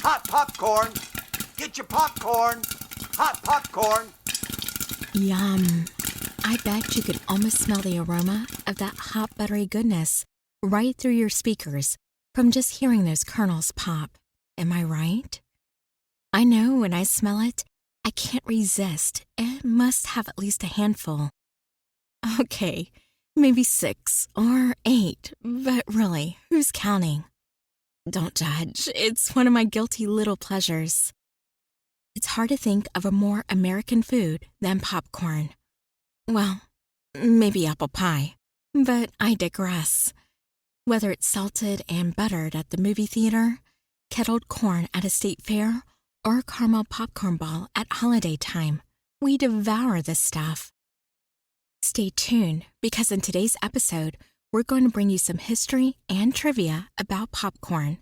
Hot popcorn. Get your popcorn. Hot popcorn. Yum. I bet you could almost smell the aroma of that hot buttery goodness right through your speakers from just hearing those kernels pop. Am I right? I know when I smell it, I can't resist and must have at least a handful. Okay, maybe 6 or 8, but really, who's counting? Don't judge, it's one of my guilty little pleasures. It's hard to think of a more American food than popcorn. Well, maybe apple pie, but I digress. Whether it's salted and buttered at the movie theater, kettled corn at a state fair, or caramel popcorn ball at holiday time, we devour this stuff. Stay tuned, because in today's episode, we're going to bring you some history and trivia about popcorn,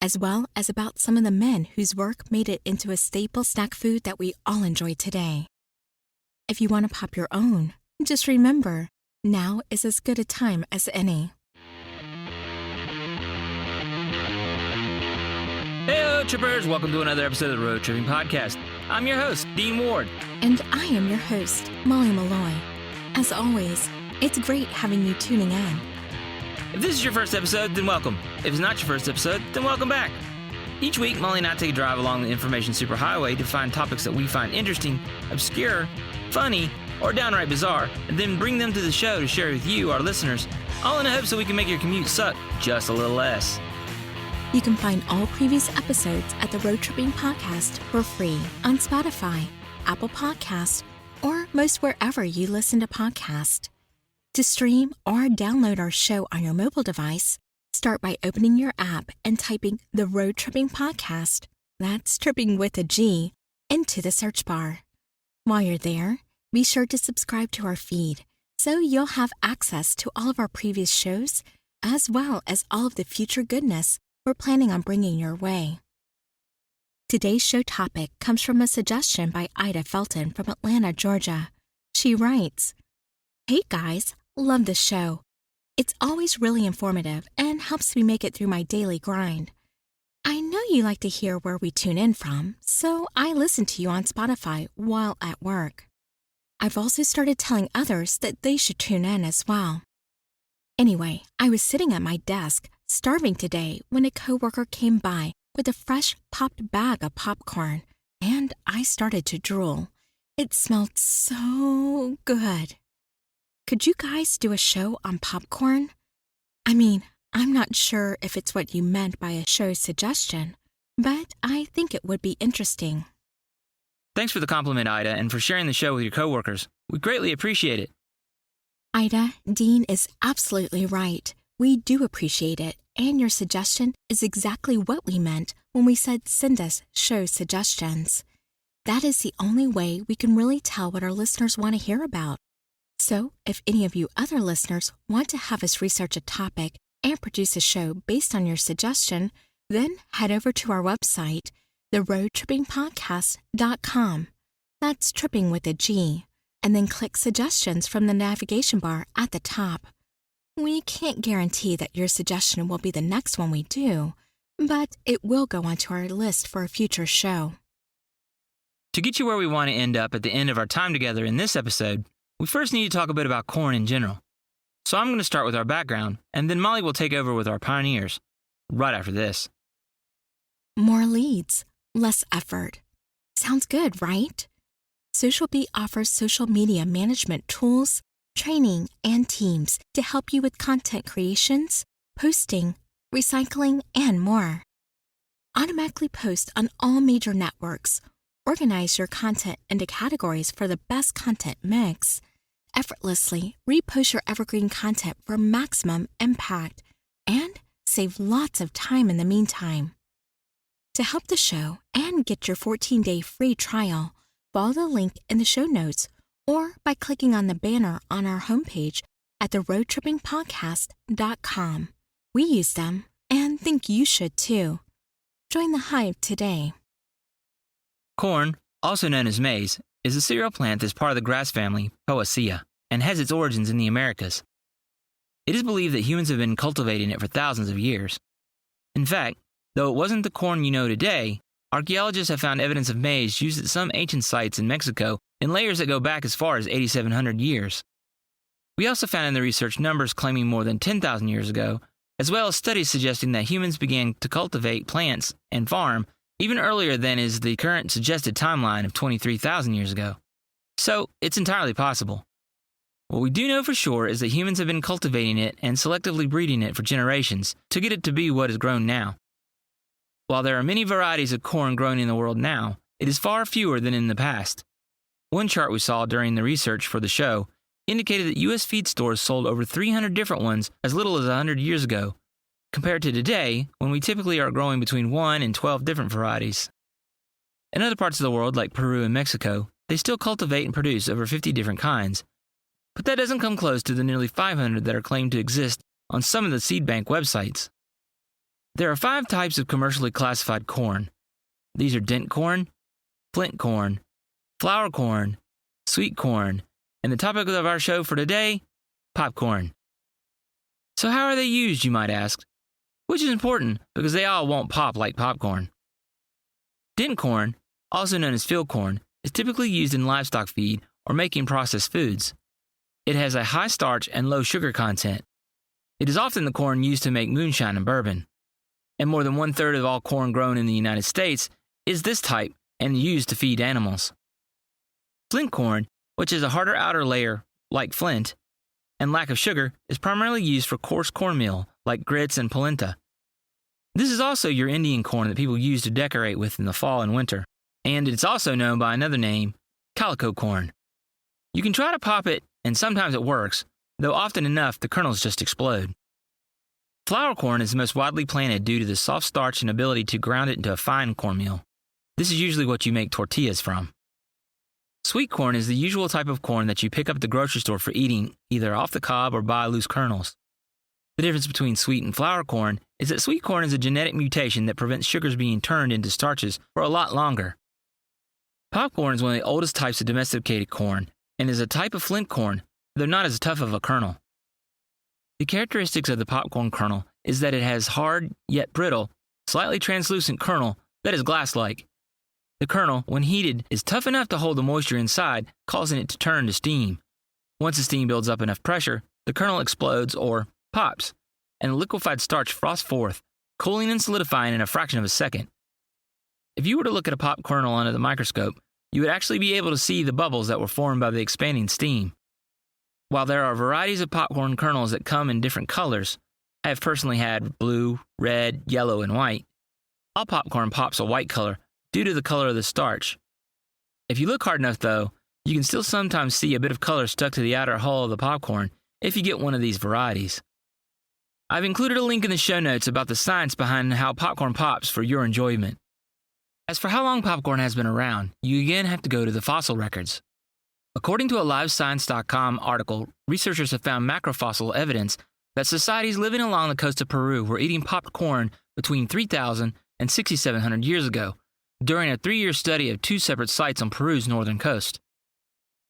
as well as about some of the men whose work made it into a staple snack food that we all enjoy today. If you want to pop your own, just remember, now is as good a time as any. Hey, Trippers! Welcome to another episode of the Road Tripping Podcast. I'm your host, Dean Ward. And I am your host, Molly Malloy. As always, it's great having you tuning in. If this is your first episode, then welcome. If it's not your first episode, then welcome back. Each week, Molly and I take a drive along the information superhighway to find topics that we find interesting, obscure, funny, or downright bizarre, and then bring them to the show to share with you, our listeners, all in the hopes that we can make your commute suck just a little less. You can find all previous episodes at the Road Tripping Podcast for free on Spotify, Apple Podcasts, or most wherever you listen to podcasts. To stream or download our show on your mobile device, start by opening your app and typing the Road Tripping Podcast, that's tripping with a G, into the search bar. While you're there, be sure to subscribe to our feed so you'll have access to all of our previous shows, as well as all of the future goodness we're planning on bringing your way. Today's show topic comes from a suggestion by Ida Felton from Atlanta, Georgia. She writes, "Hey guys, love the show. It's always really informative and helps me make it through my daily grind. I know you like to hear where we tune in from, so I listen to you on Spotify while at work. I've also started telling others that they should tune in as well. Anyway, I was sitting at my desk, starving today, when a coworker came by with a fresh popped bag of popcorn, and I started to drool. It smelled so good. Could you guys do a show on popcorn? I mean, I'm not sure if it's what you meant by a show suggestion, but I think it would be interesting." Thanks for the compliment, Ida, and for sharing the show with your coworkers. We greatly appreciate it. Ida, Dean is absolutely right. We do appreciate it, and your suggestion is exactly what we meant when we said send us show suggestions. That is the only way we can really tell what our listeners want to hear about. So, if any of you other listeners want to have us research a topic and produce a show based on your suggestion, then head over to our website, theroadtrippingpodcast.com. That's tripping with a G. And then click suggestions from the navigation bar at the top. We can't guarantee that your suggestion will be the next one we do, but it will go onto our list for a future show. To get you where we want to end up at the end of our time together in this episode, we first need to talk a bit about corn in general. So I'm going to start with our background, and then Molly will take over with our pioneers, right after this. More leads, less effort. Sounds good, right? Social Bee offers social media management tools, training, and teams to help you with content creations, posting, recycling, and more. Automatically post on all major networks, organize your content into categories for the best content mix, effortlessly repost your evergreen content for maximum impact, and save lots of time in the meantime. To help the show and get your 14-day free trial, follow the link in the show notes or by clicking on the banner on our homepage at theroadtrippingpodcast.com. We use them and think you should too. Join the hype today. Corn, also known as maize, is a cereal plant that's part of the grass family, Poaceae, and has its origins in the Americas. It is believed that humans have been cultivating it for thousands of years. In fact, Though it wasn't the corn you know today, archaeologists have found evidence of maize used at some ancient sites in Mexico in layers that go back as far as 8,700 years. We also found in the research numbers claiming more than 10,000 years ago, as well as studies suggesting that humans began to cultivate plants and farm even earlier than is the current suggested timeline of 23,000 years ago. So, it's entirely possible. What we do know for sure is that humans have been cultivating it and selectively breeding it for generations to get it to be what is grown now. While there are many varieties of corn grown in the world now, it is far fewer than in the past. One chart we saw during the research for the show indicated that U.S. feed stores sold over 300 different ones as little as 100 years ago, compared to today, when we typically are growing between 1 and 12 different varieties. In other parts of the world, like Peru and Mexico, they still cultivate and produce over 50 different kinds, but that doesn't come close to the nearly 500 that are claimed to exist on some of the seed bank websites. There are 5 types of commercially classified corn. These are dent corn, flint corn, flour corn, sweet corn, and the topic of our show for today, popcorn. So how are they used, you might ask? Which is important because they all won't pop like popcorn. Dent corn, also known as field corn, is typically used in livestock feed or making processed foods. It has a high starch and low sugar content. It is often the corn used to make moonshine and bourbon. And more than 1/3 of all corn grown in the United States is this type and used to feed animals. Flint corn, which is a harder outer layer like flint, and lack of sugar, is primarily used for coarse cornmeal like grits and polenta. This is also your Indian corn that people use to decorate with in the fall and winter, and it's also known by another name, calico corn. You can try to pop it, and sometimes it works, though often enough the kernels just explode. Flour corn is the most widely planted due to the soft starch and ability to ground it into a fine cornmeal. This is usually what you make tortillas from. Sweet corn is the usual type of corn that you pick up at the grocery store for eating, either off the cob or buy loose kernels. The difference between sweet and flour corn is that sweet corn is a genetic mutation that prevents sugars being turned into starches for a lot longer. Popcorn is one of the oldest types of domesticated corn and is a type of flint corn, though not as tough of a kernel. The characteristics of the popcorn kernel is that it has hard, yet brittle, slightly translucent kernel that is glass-like. The kernel, when heated, is tough enough to hold the moisture inside, causing it to turn to steam. Once the steam builds up enough pressure, the kernel explodes or pops, and the liquefied starch froths forth, cooling and solidifying in a fraction of a second. If you were to look at a pop kernel under the microscope, you would actually be able to see the bubbles that were formed by the expanding steam. While there are varieties of popcorn kernels that come in different colors, I have personally had blue, red, yellow, and white. All popcorn pops a white color due to the color of the starch. If you look hard enough, though, you can still sometimes see a bit of color stuck to the outer hull of the popcorn if you get one of these varieties. I've included a link in the show notes about the science behind how popcorn pops for your enjoyment. As for how long popcorn has been around, you again have to go to the fossil records. According to a LiveScience.com article, researchers have found macrofossil evidence that societies living along the coast of Peru were eating popped corn between 3,000 and 6,700 years ago, during a 3-year study of 2 separate sites on Peru's northern coast.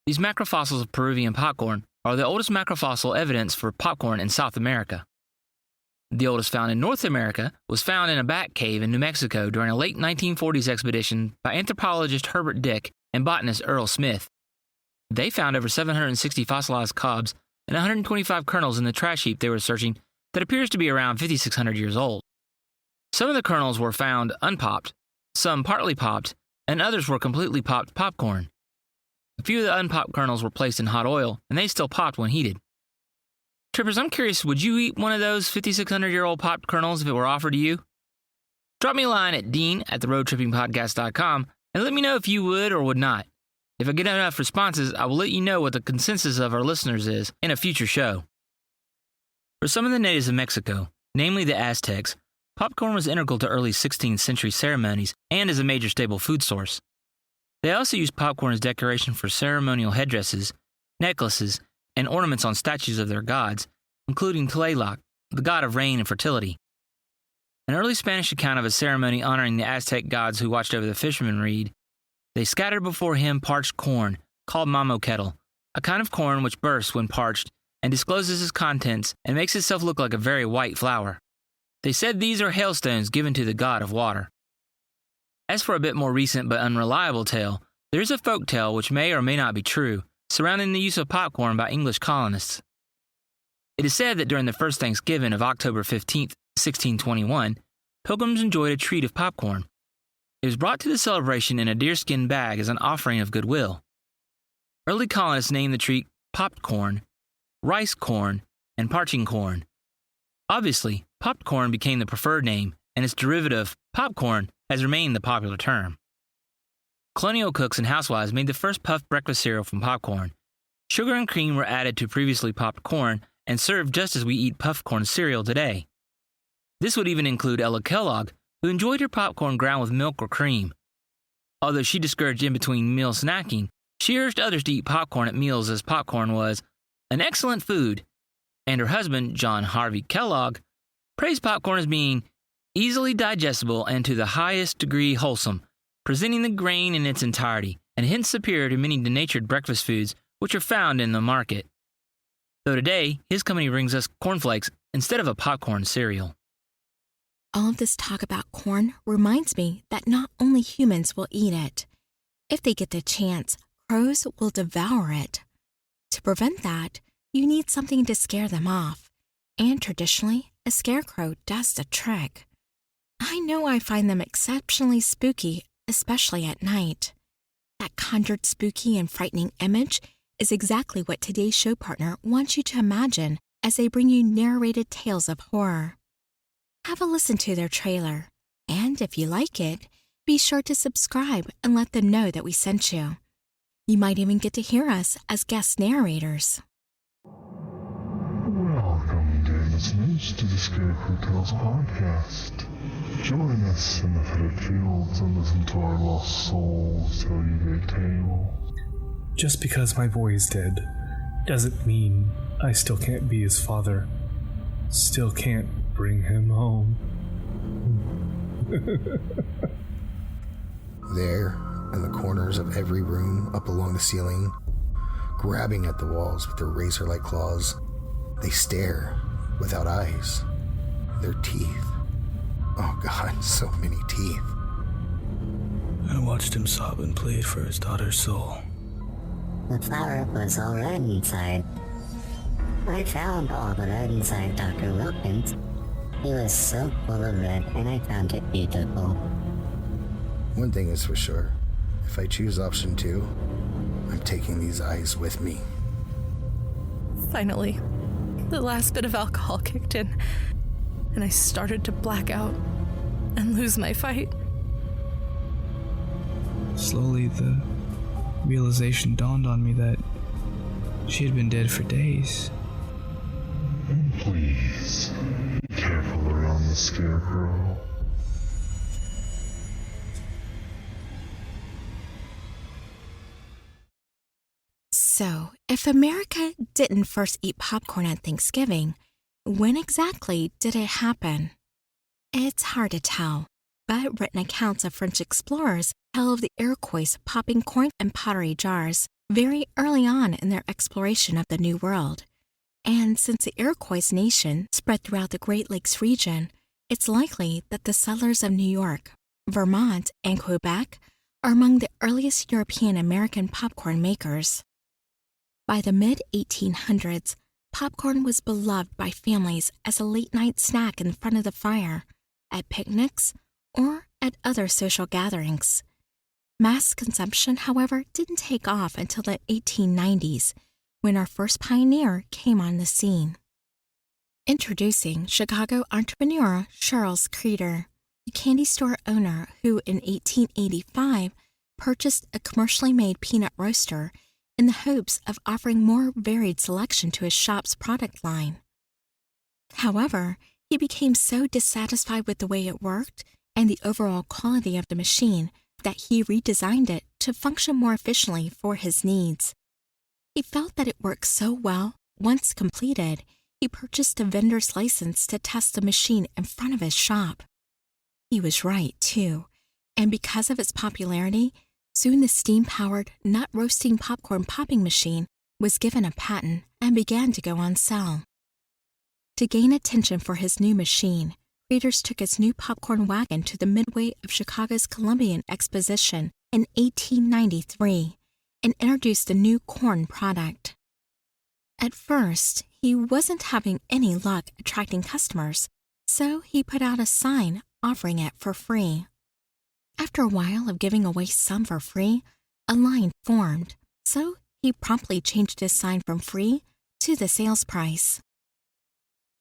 These macrofossils of Peruvian popcorn are the oldest macrofossil evidence for popcorn in South America. The oldest found in North America was found in a bat cave in New Mexico during a late 1940s expedition by anthropologist Herbert Dick and botanist Earl Smith. They found over 760 fossilized cobs and 125 kernels in the trash heap they were searching that appears to be around 5,600 years old. Some of the kernels were found unpopped, some partly popped, and others were completely popped popcorn. A few of the unpopped kernels were placed in hot oil, and they still popped when heated. Trippers, I'm curious, would you eat one of those 5,600-year-old popped kernels if it were offered to you? Drop me a line at dean@theroadtrippingpodcast.com and let me know if you would or would not. If I get enough responses, I will let you know what the consensus of our listeners is in a future show. For some of the natives of Mexico, namely the Aztecs, popcorn was integral to early 16th century ceremonies and is a major staple food source. They also used popcorn as decoration for ceremonial headdresses, necklaces, and ornaments on statues of their gods, including Tlaloc, the god of rain and fertility. An early Spanish account of a ceremony honoring the Aztec gods who watched over the fishermen read, "They scattered before him parched corn, called mamo kettle, a kind of corn which bursts when parched and discloses its contents and makes itself look like a very white flour." They said these are hailstones given to the god of water. As for a bit more recent but unreliable tale, there is a folk tale which may or may not be true, surrounding the use of popcorn by English colonists. It is said that during the first Thanksgiving of October 15th, 1621, pilgrims enjoyed a treat of popcorn. It was brought to the celebration in a deerskin bag as an offering of goodwill. Early colonists named the treat popped corn, rice corn, and parching corn. Obviously, popped corn became the preferred name, and its derivative, popcorn, has remained the popular term. Colonial cooks and housewives made the first puffed breakfast cereal from popcorn. Sugar and cream were added to previously popped corn and served just as we eat puffed corn cereal today. This would even include Ella Kellogg, who enjoyed her popcorn ground with milk or cream. Although she discouraged in-between meal snacking, she urged others to eat popcorn at meals as popcorn was an excellent food, and her husband, John Harvey Kellogg, praised popcorn as being easily digestible and to the highest degree wholesome, presenting the grain in its entirety, and hence superior to many denatured breakfast foods which are found in the market. Though today, his company brings us cornflakes instead of a popcorn cereal. All of this talk about corn reminds me that not only humans will eat it. If they get the chance, crows will devour it. To prevent that, you need something to scare them off, and traditionally, a scarecrow does the trick. I know I find them exceptionally spooky, especially at night. That conjured spooky and frightening image is exactly what today's show partner wants you to imagine as they bring you narrated tales of horror. Have a listen to their trailer, and if you like it, be sure to subscribe and let them know that we sent you. You might even get to hear us as guest narrators. Welcome, dear listeners, to the Scarecrow Tales podcast. Join us in the flooded fields and listen to our lost souls tell you their tale. Just because my boy is dead doesn't mean I still can't be his father. Still can't bring him home. There, in the corners of every room, up along the ceiling, grabbing at the walls with their razor-like claws, they stare without eyes. Their teeth. Oh God, so many teeth. I watched him sob and plead for his daughter's soul. The flower was all red inside. I found all the red inside Dr. Wilkins. He was so full of red, and I found it beautiful. One thing is for sure. If I choose option 2, I'm taking these eyes with me. Finally, the last bit of alcohol kicked in, and I started to black out and lose my fight. Slowly, the realization dawned on me that she had been dead for days. And please, be careful around the Scarecrow. So, if America didn't first eat popcorn at Thanksgiving, when exactly did it happen? It's hard to tell, but written accounts of French explorers tell of the Iroquois popping corn in pottery jars very early on in their exploration of the New World. And since the Iroquois nation spread throughout the Great Lakes region, it's likely that the settlers of New York, Vermont, and Quebec are among the earliest European American popcorn makers. By the mid-1800s, popcorn was beloved by families as a late-night snack in front of the fire, at picnics, or at other social gatherings. Mass consumption, however, didn't take off until the 1890s, when our first pioneer came on the scene. Introducing Chicago entrepreneur Charles Creeder, a candy store owner who in 1885 purchased a commercially made peanut roaster in the hopes of offering more varied selection to his shop's product line. However, he became so dissatisfied with the way it worked and the overall quality of the machine that he redesigned it to function more efficiently for his needs. He felt that it worked so well, once completed, he purchased a vendor's license to test the machine in front of his shop. He was right, too, and because of its popularity, soon the steam-powered, nut-roasting popcorn popping machine was given a patent and began to go on sale. To gain attention for his new machine, Creators took its new popcorn wagon to the midway of Chicago's Columbian Exposition in 1893 and introduced the new corn product. At first, he wasn't having any luck attracting customers, so he put out a sign offering it for free. After a while of giving away some for free, a line formed, so he promptly changed his sign from free to the sales price.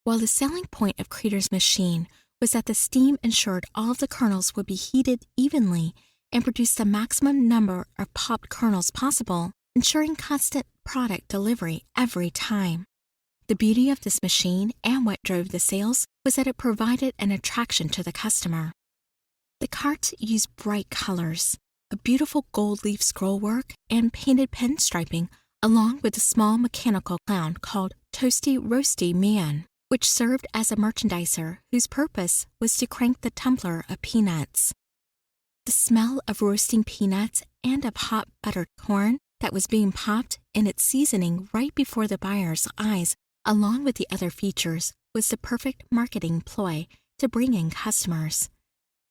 While the selling point of Creator's machine was that the steam ensured all of the kernels would be heated evenly and produce the maximum number of popped kernels possible, ensuring constant product delivery every time. The beauty of this machine and what drove the sales was that it provided an attraction to the customer. The carts used bright colors, a beautiful gold leaf scrollwork, and painted pinstriping, along with a small mechanical clown called Toasty Roasty Man, which served as a merchandiser whose purpose was to crank the tumbler of peanuts. The smell of roasting peanuts and of hot buttered corn that was being popped in its seasoning right before the buyer's eyes, along with the other features, was the perfect marketing ploy to bring in customers.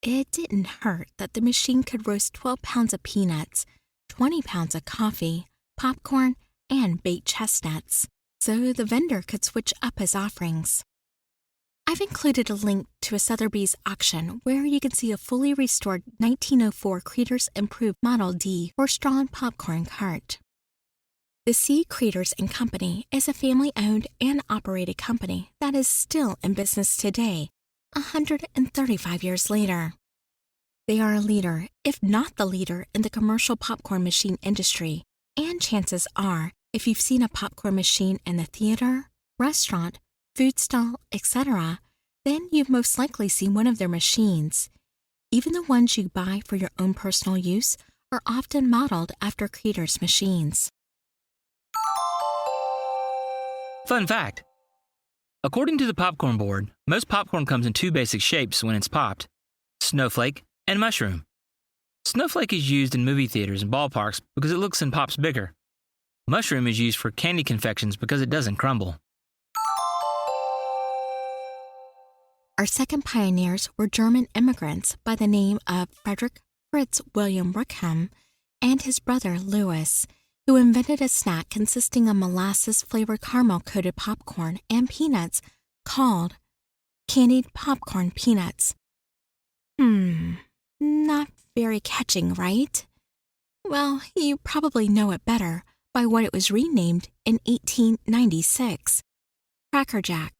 It didn't hurt that the machine could roast 12 pounds of peanuts, 20 pounds of coffee, popcorn, and baked chestnuts, so the vendor could switch up his offerings. I've included a link to a Sotheby's auction where you can see a fully restored 1904 Creators Improved Model D horse-drawn popcorn cart. The C. Creators & Company is a family-owned and operated company that is still in business today, 135 years later. They are a leader, if not the leader, in the commercial popcorn machine industry, and chances are, if you've seen a popcorn machine in the theater, restaurant, food stall, etc., then you've most likely seen one of their machines. Even the ones you buy for your own personal use are often modeled after Creators machines. Fun fact. According to the Popcorn Board, most popcorn comes in two basic shapes when it's popped: snowflake and mushroom. Snowflake is used in movie theaters and ballparks because it looks and pops bigger. Mushroom is used for candy confections because it doesn't crumble. Our second pioneers were German immigrants by the name of Frederick Fritz William Rickham and his brother Louis, who invented a snack consisting of molasses-flavored caramel-coated popcorn and peanuts called candied popcorn peanuts. Not very catching, right? Well, you probably know it better by what it was renamed in 1896, Cracker Jack.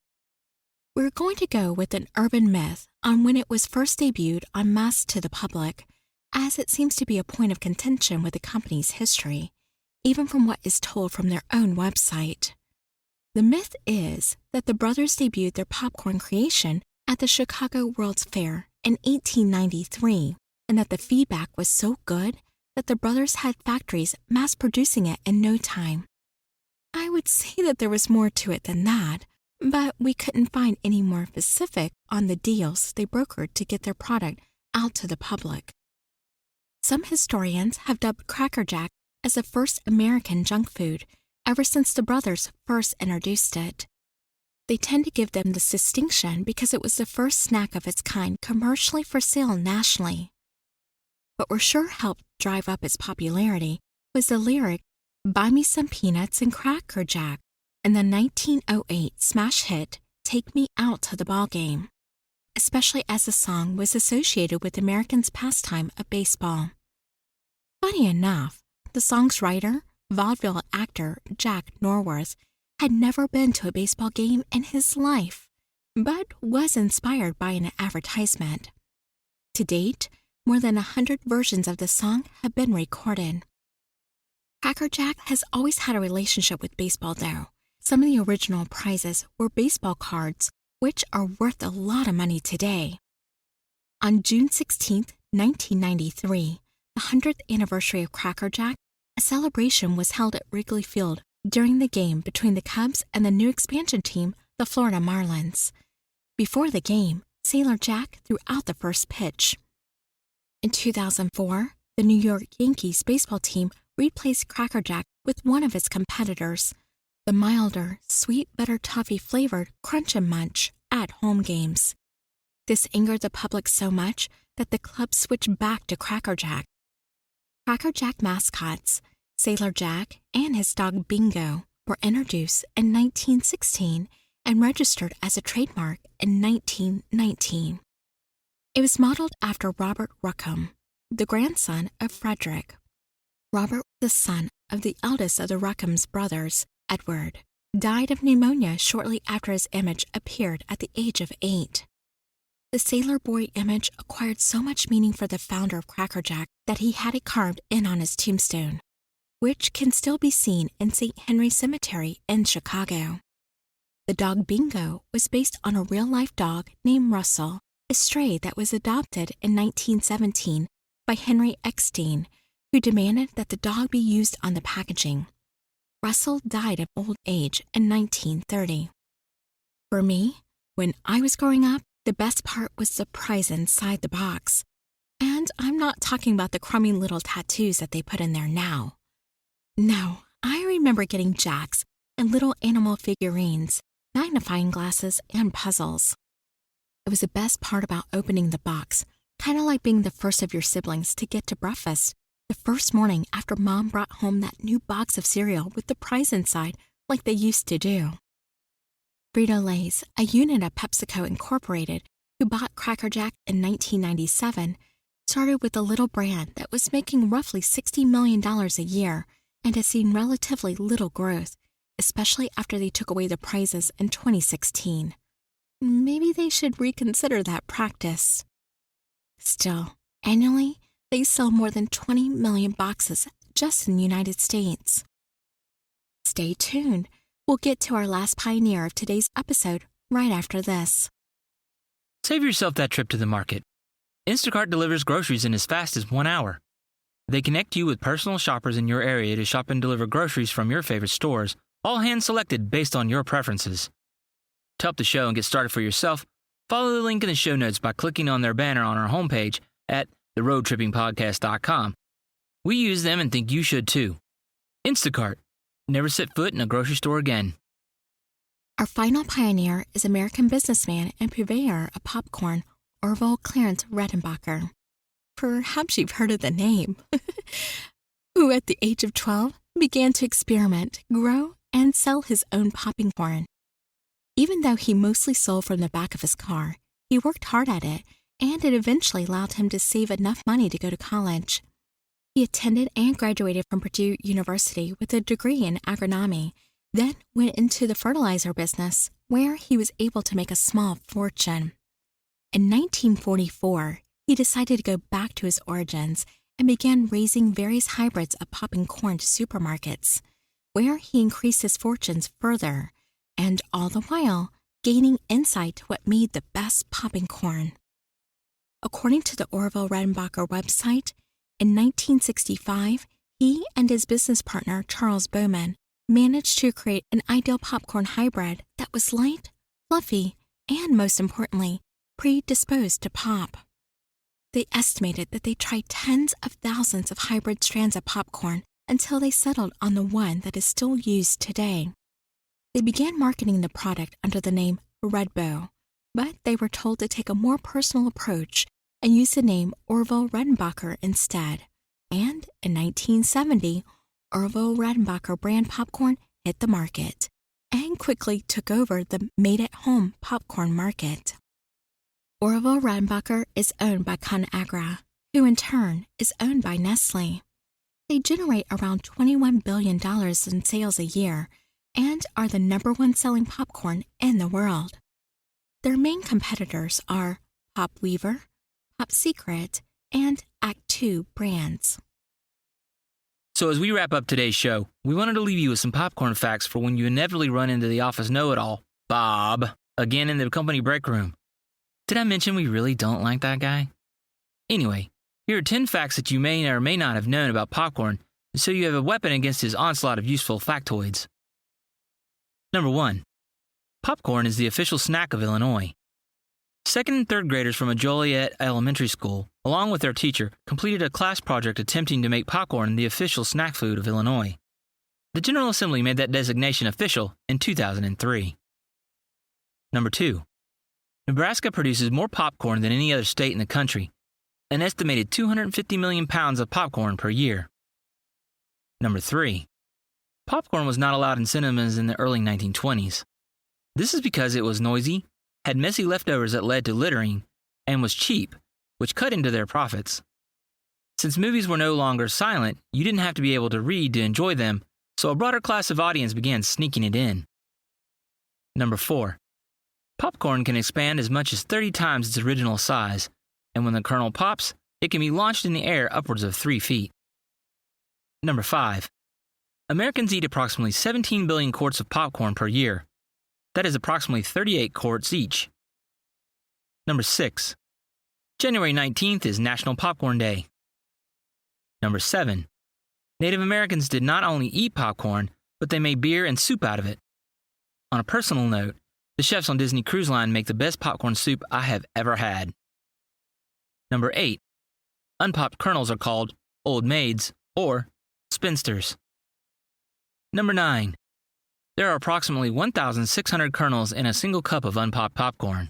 We're going to go with an urban myth on when it was first debuted en masse to the public, as it seems to be a point of contention with the company's history, even from what is told from their own website. The myth is that the brothers debuted their popcorn creation at the Chicago World's Fair in 1893, and that the feedback was so good that the brothers had factories mass-producing it in no time. I would say that there was more to it than that, but we couldn't find any more specific on the deals they brokered to get their product out to the public. Some historians have dubbed Cracker Jack as the first American junk food ever since the brothers first introduced it. They tend to give them this distinction because it was the first snack of its kind commercially for sale nationally. What were sure helped drive up its popularity was the lyric, "Buy me some peanuts and Cracker Jack," and the 1908 smash hit, "Take Me Out to the Ball Game," especially as the song was associated with Americans' pastime of baseball. Funny enough, the song's writer, vaudeville actor Jack Norworth, had never been to a baseball game in his life, but was inspired by an advertisement. To date, more than 100 versions of the song have been recorded. Cracker Jack has always had a relationship with baseball, though. Some of the original prizes were baseball cards, which are worth a lot of money today. On June 16, 1993, the 100th anniversary of Cracker Jack, a celebration was held at Wrigley Field during the game between the Cubs and the new expansion team, the Florida Marlins. Before the game, Sailor Jack threw out the first pitch. In 2004, the New York Yankees baseball team replaced Cracker Jack with one of its competitors, the milder, sweet butter toffee flavored Crunch and Munch at home games. This angered the public so much that the club switched back to Cracker Jack. Cracker Jack mascots, Sailor Jack and his dog Bingo, were introduced in 1916 and registered as a trademark in 1919. It was modeled after Robert Rookham, the grandson of Frederick. Robert, the son of the eldest of the Rookham's brothers, Edward, died of pneumonia shortly after his image appeared at the age of 8. The Sailor Boy image acquired so much meaning for the founder of Cracker Jack that he had it carved in on his tombstone, which can still be seen in St. Henry Cemetery in Chicago. The dog Bingo was based on a real-life dog named Russell, a stray that was adopted in 1917 by Henry Eckstein, who demanded that the dog be used on the packaging. Russell died of old age in 1930. For me, when I was growing up, the best part was the prize inside the box. And I'm not talking about the crummy little tattoos that they put in there now. No, I remember getting jacks and little animal figurines, magnifying glasses, and puzzles. It was the best part about opening the box, kind of like being the first of your siblings to get to breakfast the first morning after Mom brought home that new box of cereal with the prize inside like they used to do. Frito-Lay's, a unit of PepsiCo Incorporated, who bought Cracker Jack in 1997, started with a little brand that was making roughly $60 million a year and has seen relatively little growth, especially after they took away the prizes in 2016. Maybe they should reconsider that practice. Still, annually, they sell more than 20 million boxes just in the United States. Stay tuned. We'll get to our last pioneer of today's episode right after this. Save yourself that trip to the market. Instacart delivers groceries in as fast as 1 hour. They connect you with personal shoppers in your area to shop and deliver groceries from your favorite stores, all hand-selected based on your preferences. To help the show and get started for yourself, follow the link in the show notes by clicking on their banner on our homepage at theroadtrippingpodcast.com. We use them and think you should too. Instacart. Never set foot in a grocery store again. Our final pioneer is American businessman and purveyor of popcorn, Orville Clarence Redenbacher. Perhaps you've heard of the name. Who at the age of 12 began to experiment, grow, and sell his own popping corn. Even though he mostly sold from the back of his car, he worked hard at it, and it eventually allowed him to save enough money to go to college. He attended and graduated from Purdue University with a degree in agronomy, then went into the fertilizer business, where he was able to make a small fortune. In 1944, he decided to go back to his origins and began raising various hybrids of popping corn to supermarkets, where he increased his fortunes further, and all the while gaining insight to what made the best popping corn. According to the Orville Redenbacher website, in 1965, he and his business partner, Charles Bowman, managed to create an ideal popcorn hybrid that was light, fluffy, and most importantly, predisposed to pop. They estimated that they tried tens of thousands of hybrid strands of popcorn until they settled on the one that is still used today. They began marketing the product under the name Redbow, but they were told to take a more personal approach and use the name Orville Redenbacher instead. And in 1970, Orville Redenbacher brand popcorn hit the market and quickly took over the made-at-home popcorn market. Orville Redenbacher is owned by ConAgra, who in turn is owned by Nestle. They generate around $21 billion in sales a year and are the #1 selling popcorn in the world. Their main competitors are Pop Weaver, Pop Secret, and Act 2 brands. So as we wrap up today's show, we wanted to leave you with some popcorn facts for when you inevitably run into the office know-it-all, Bob, again in the company break room. Did I mention we really don't like that guy? Anyway, here are 10 facts that you may or may not have known about popcorn, so you have a weapon against his onslaught of useful factoids. Number 1. Popcorn is the official snack of Illinois. Second and third graders from a Joliet elementary school, along with their teacher, completed a class project attempting to make popcorn the official snack food of Illinois. The General Assembly made that designation official in 2003. Number 2. Nebraska produces more popcorn than any other state in the country, an estimated 250 million pounds of popcorn per year. Number 3. Popcorn was not allowed in cinemas in the early 1920s. This is because it was noisy, had messy leftovers that led to littering, and was cheap, which cut into their profits. Since movies were no longer silent, you didn't have to be able to read to enjoy them, so a broader class of audience began sneaking it in. Number 4. Popcorn can expand as much as 30 times its original size, and when the kernel pops, it can be launched in the air upwards of 3 feet. Number 5. Americans eat approximately 17 billion quarts of popcorn per year. That is approximately 38 quarts each. Number 6. January 19th is National Popcorn Day. Number 7. Native Americans did not only eat popcorn, but they made beer and soup out of it. On a personal note, the chefs on Disney Cruise Line make the best popcorn soup I have ever had. Number 8. Unpopped kernels are called old maids or spinsters. Number 9. There are approximately 1,600 kernels in a single cup of unpopped popcorn.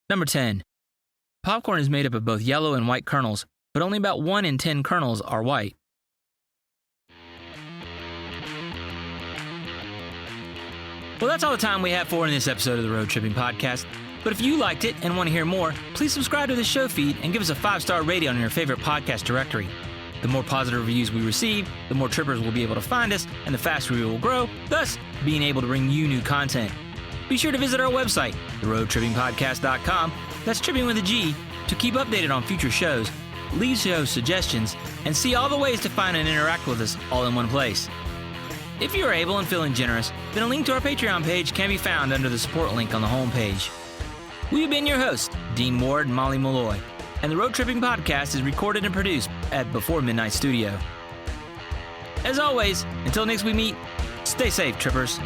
Number 10. Popcorn is made up of both yellow and white kernels, but only about 1 in 10 kernels are white. Well, that's all the time we have for in this episode of the Road Tripping Podcast. But if you liked it and want to hear more, please subscribe to the show feed and give us a 5-star rating on your favorite podcast directory. The more positive reviews we receive, the more trippers will be able to find us, and the faster we will grow, thus being able to bring you new content. Be sure to visit our website, theroadtrippingpodcast.com, that's tripping with a G, to keep updated on future shows, leave show suggestions, and see all the ways to find and interact with us all in one place. If you are able and feeling generous, then a link to our Patreon page can be found under the support link on the homepage. We have been your hosts, Dean Ward and Molly Malloy, and the Road Tripping Podcast is recorded and produced at Before Midnight Studio. As always, until next we meet, stay safe, trippers.